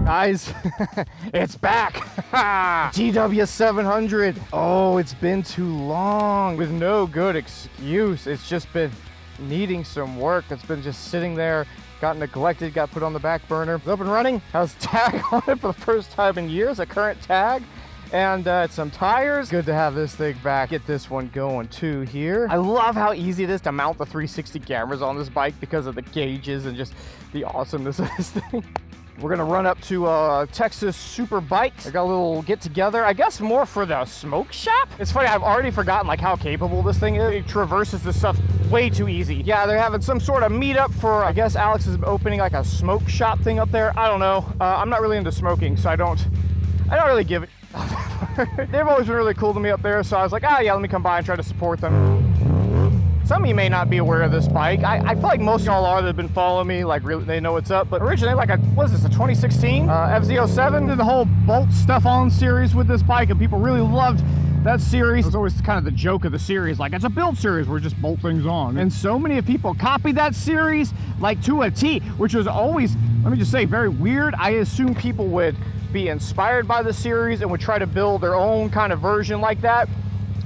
Guys, it's back. TW700. Oh, it's been too long with no good excuse. It's just been needing some work. It's been just sitting there, got neglected, got put on the back burner. It's up and running. Has tag on it for the first time in years, a current tag. And some tires. Good to have this thing back. Get this one going too here. I love how easy it is to mount the 360 cameras on this bike because of the gauges and just the awesomeness of this thing. We're gonna run up to Texas Super Bikes. I got a little get together, I guess more for the smoke shop. It's funny, I've already forgotten like how capable this thing is. It traverses this stuff way too easy. Yeah, they're having some sort of meetup for, I guess Alex is opening like a smoke shop thing up there. I don't know. I'm not really into smoking, so I don't really give it. They've always been really cool to me up there, so I was like, oh yeah, let me come by and try to support them. Some of you may not be aware of this bike. I feel like most of y'all are that have been following me, like really, they know what's up. But originally, like, what is this, a 2016 FZ07? Did the whole Bolt Stuff On series with this bike, and people really loved that series. It was always kind of the joke of the series, like, it's a build series, we're just bolt things on. And so many people copied that series, like, to a T, which was always, let me just say, very weird. I assumed people would be inspired by the series and would try to build their own kind of version like that.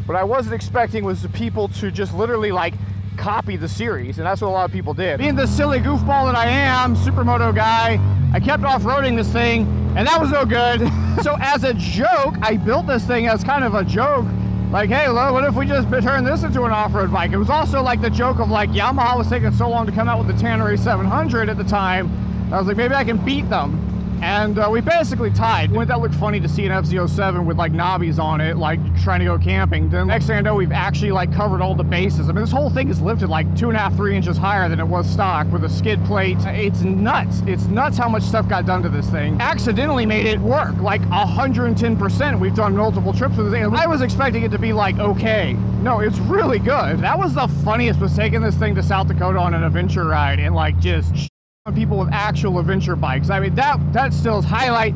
What I wasn't expecting was the people to just literally like copy the series, and that's what a lot of people did. Being the silly goofball that I am, supermoto guy, I kept off-roading this thing, and that was no good. So as a joke, I built this thing as kind of a joke. Like, hey, what if we just turn this into an off-road bike? It was also like the joke of like Yamaha was taking so long to come out with the Tannery 700 at the time. I was like, maybe I can beat them. And we basically tied. Wouldn't that look funny to see an FZ07 with like knobbies on it, like trying to go camping? Then next thing I know, we've actually like covered all the bases. I mean, this whole thing is lifted like 2.5, 3 inches higher than it was stock with a skid plate. It's nuts. It's nuts how much stuff got done to this thing. Accidentally made it work like 110%. We've done multiple trips with this thing. I was expecting it to be like, okay. No, it's really good. That was the funniest, was taking this thing to South Dakota on an adventure ride and like just people with actual adventure bikes. I mean, that still is highlight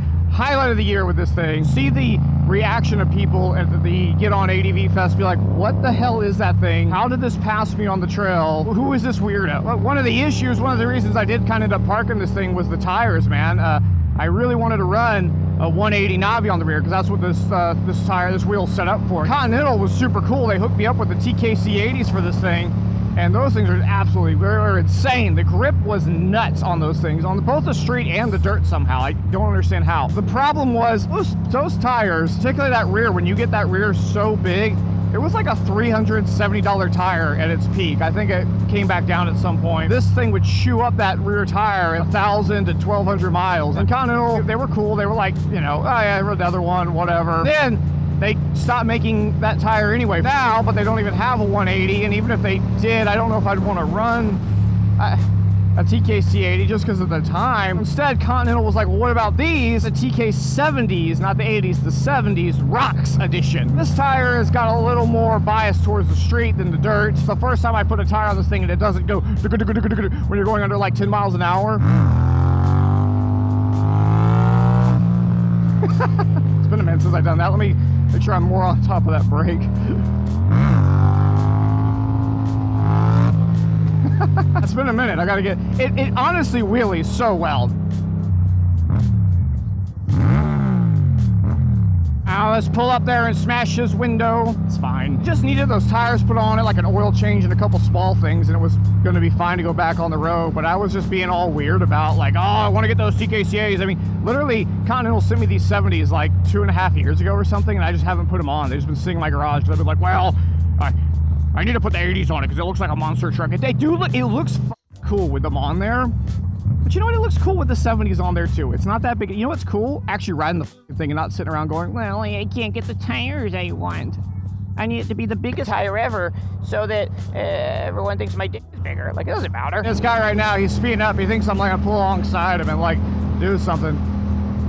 of the year with this thing. See the reaction of people at the Get On ADV Fest, be like, what the hell is that thing? How did this pass me on the trail? Who is this weirdo? Well, one of the issues, one of the reasons I did kind of end up parking this thing was the tires, man. I really wanted to run a 180 Navi on the rear because that's what this wheel's set up for. Continental was super cool. They hooked me up with the TKC 80s for this thing. And those things are absolutely, they're insane. The grip was nuts on those things, on both the street and the dirt somehow. I don't understand how. The problem was, those tires, particularly that rear, when you get that rear so big, it was like a $370 tire at its peak. I think it came back down at some point. This thing would chew up that rear tire at 1,000 to 1,200 miles. And Continental, they were cool. They were like, you know, oh yeah, I rode the other one, whatever. Then they stopped making that tire anyway now, but they don't even have a 180, and even if they did, I don't know if I'd want to run a TKC 80 just because of the time. Instead, Continental was like, well, what about these? The TK 70s, not the 80s, the 70s Rocks edition. This tire has got a little more bias towards the street than the dirt. It's the first time I put a tire on this thing and it doesn't go when you're going under like 10 miles an hour. It's been a minute since I've done that. Let me make sure I'm more on top of that brake. It's been a minute. I gotta get it honestly wheelies so well. Now let's pull up there and smash his window. It's fine. Just needed those tires put on it, like an oil change and a couple small things, and it was gonna be fine to go back on the road. But I was just being all weird about like, oh, I want to get those TKCAs. I mean, literally, Continental sent me these 70s like 2.5 years ago or something, and I just haven't put them on. They've just been sitting in my garage because I've been like, well, I need to put the 80s on it because it looks like a monster truck. They do look, it looks cool with them on there. But you know what? It looks cool with the 70s on there too. It's not that big. You know what's cool? Actually riding the thing and not sitting around going, well, I can't get the tires I want. I need it to be the biggest tire ever so that everyone thinks my dick is bigger. Like, it doesn't matter. This guy right now, he's speeding up. He thinks I'm like gonna pull alongside him and like do something.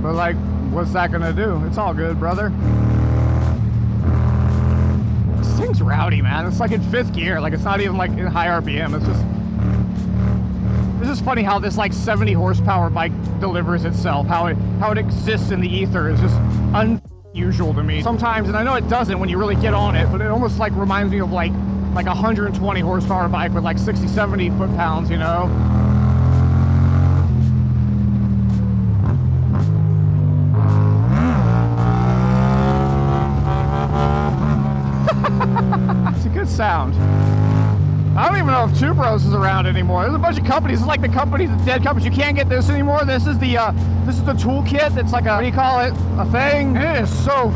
But like, what's that gonna do? It's all good, brother. This thing's rowdy, man. It's like in 5th gear. Like, it's not even like in high RPM. It's just... This is funny how this like 70 horsepower bike delivers itself. How it exists in the ether is just unusual to me. Sometimes, and I know it doesn't when you really get on it, but it almost like reminds me of like a 120 horsepower bike with like 60, 70 foot-pounds, you know? sound. I don't even know if Two Bros is around anymore. There's a bunch of companies. It's like the companies, the dead companies. You can't get this anymore. This is the toolkit. It's like a, what do you call it? A thing. It is so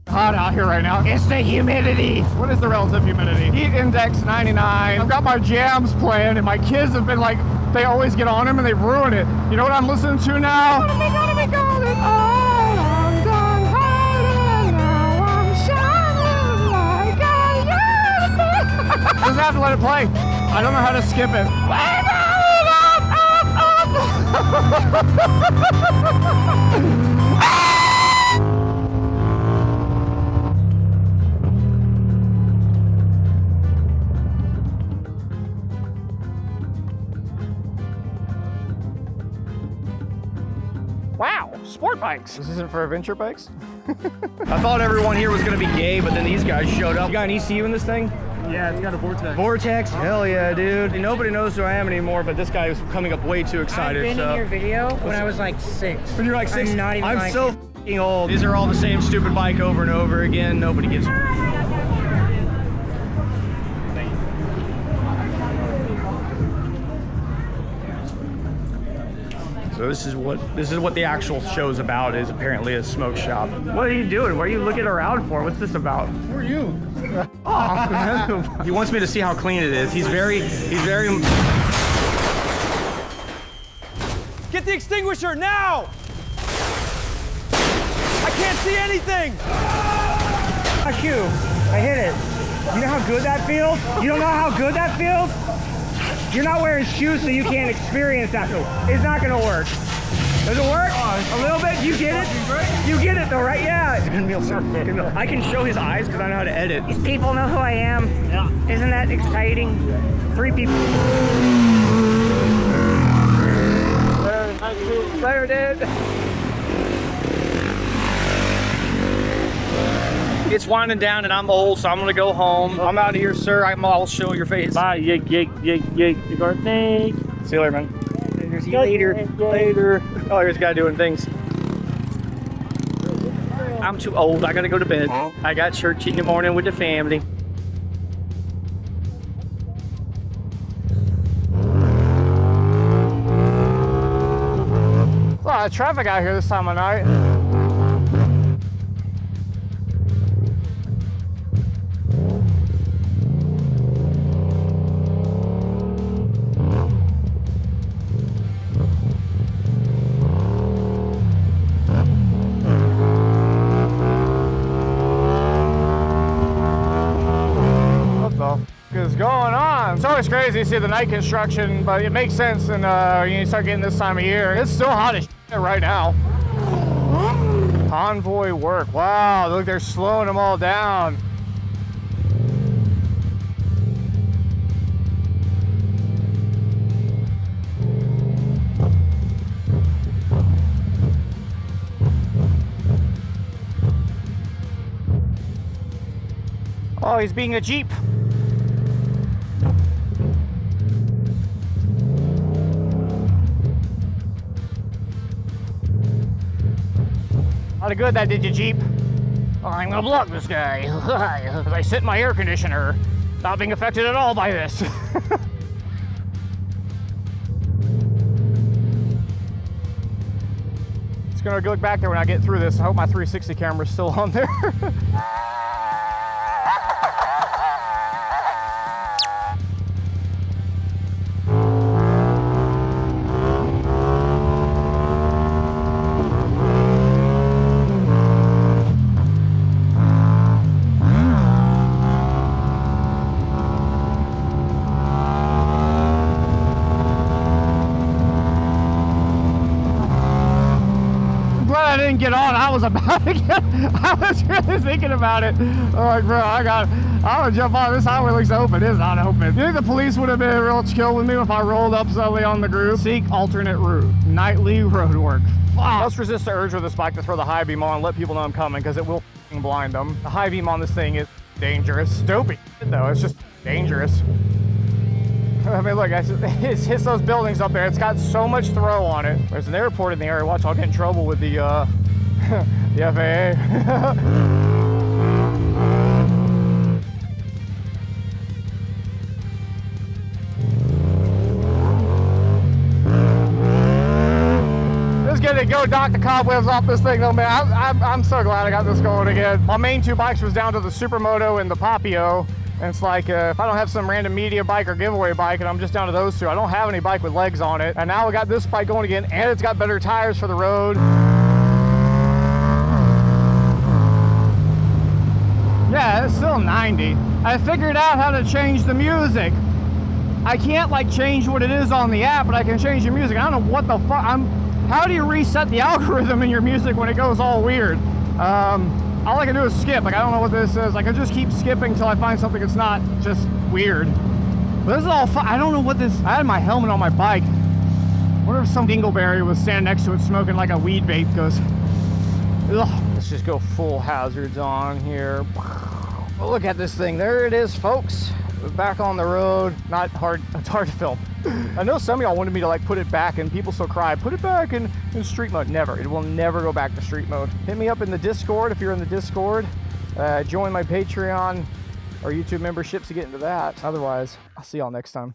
hot out here right now. It's the humidity. What is the relative humidity? Heat index 99. I've got my jams playing, and my kids have been like, they always get on them and they ruin it. You know what I'm listening to now? What am I calling? Oh, I'm done hiding. Now I'm shining like a unicorn. Just have to let it play. I don't know how to skip it. Wow, sport bikes. This isn't for adventure bikes? I thought everyone here was gonna be gay, but then these guys showed up. You got an ECU in this thing? Yeah, it's got a vortex. Vortex? Hell yeah, dude. Nobody knows who I am anymore, but this guy was coming up way too excited. I've been in your video when I was like 6. When you're like 6? I'm not even I'm so f***ing old. These are all the same stupid bike over and over again. Nobody gets it. So this is what the actual show's about, is apparently a smoke shop. What are you doing? What are you looking around for? What's this about? Who are you? Oh, he wants me to see how clean it is. He's very... Get the extinguisher now! I can't see anything! Fuck you. I hit it. You know how good that feels? You don't know how good that feels? You're not wearing shoes, so you can't experience that. It's not gonna work. Does it work? A little bit? You get it? You get it though, right? Yeah. I can show his eyes because I know how to edit. These people know who I am. Yeah. Isn't that exciting? 3 people. Later, dude. It's winding down and I'm old, so I'm gonna go home. I'm out of here, sir. I'll show your face. Bye, yig, the garden snake. See you later, man. See you later. Later. Oh, here's a guy doing things. I'm too old. I gotta go to bed. I got church in the morning with the family. There's a lot of traffic out here this time of night. Is going on. It's always crazy to see the night construction, but it makes sense, and you start getting this time of year. It's still hot as shit right now. Convoy work. Wow, look, they're slowing them all down. Oh, he's being a Jeep. A lot of good that did you, Jeep. Oh, I'm gonna block this guy. As I sit in my air conditioner, not being affected at all by this. Just gonna look back there when I get through this. I hope my 360 camera's still on there. I didn't get on. I was about to get. I was really thinking about it. I'm like, bro, I'm gonna jump on. This highway looks open. It's not open. You think the police would have been real chill with me if I rolled up suddenly on the group? Seek alternate route. Nightly road work. Fuck. Let's resist the urge with this bike to throw the high beam on and let people know I'm coming, because it will blind them. The high beam on this thing is dangerous. Dopey though. It's just dangerous. I mean, look, it hits those buildings up there. It's got so much throw on it. There's an airport in the area. Watch, I'll get in trouble with the the FAA. gonna go knock the cobwebs off this thing though, man. I'm so glad I got this going again. My main two bikes was down to the Supermoto and the Papio. And it's like, if I don't have some random media bike or giveaway bike and I'm just down to those two, I don't have any bike with legs on it. And now we got this bike going again, and it's got better tires for the road. Yeah, it's still 90. I figured out how to change the music. I can't like change what it is on the app, but I can change the music. I don't know what the fuck. How do you reset the algorithm in your music when it goes all weird? All I can do is skip. Like, I don't know what this is. I can just keep skipping until I find something that's not just weird. But this is all fun. I don't know what this... I had my helmet on my bike. I wonder if some dingleberry was standing next to it smoking like a weed vape. Goes, ugh. Let's just go full hazards on here. Well, look at this thing. There it is, folks. We're back on the road. Not hard. It's hard to film. I know some of y'all wanted me to like put it back, and people still cry, put it back in street mode. Never. It will never go back to street mode. Hit me up in the Discord if you're in the Discord. Join my Patreon or YouTube memberships to get into that. Otherwise, I'll see y'all next time.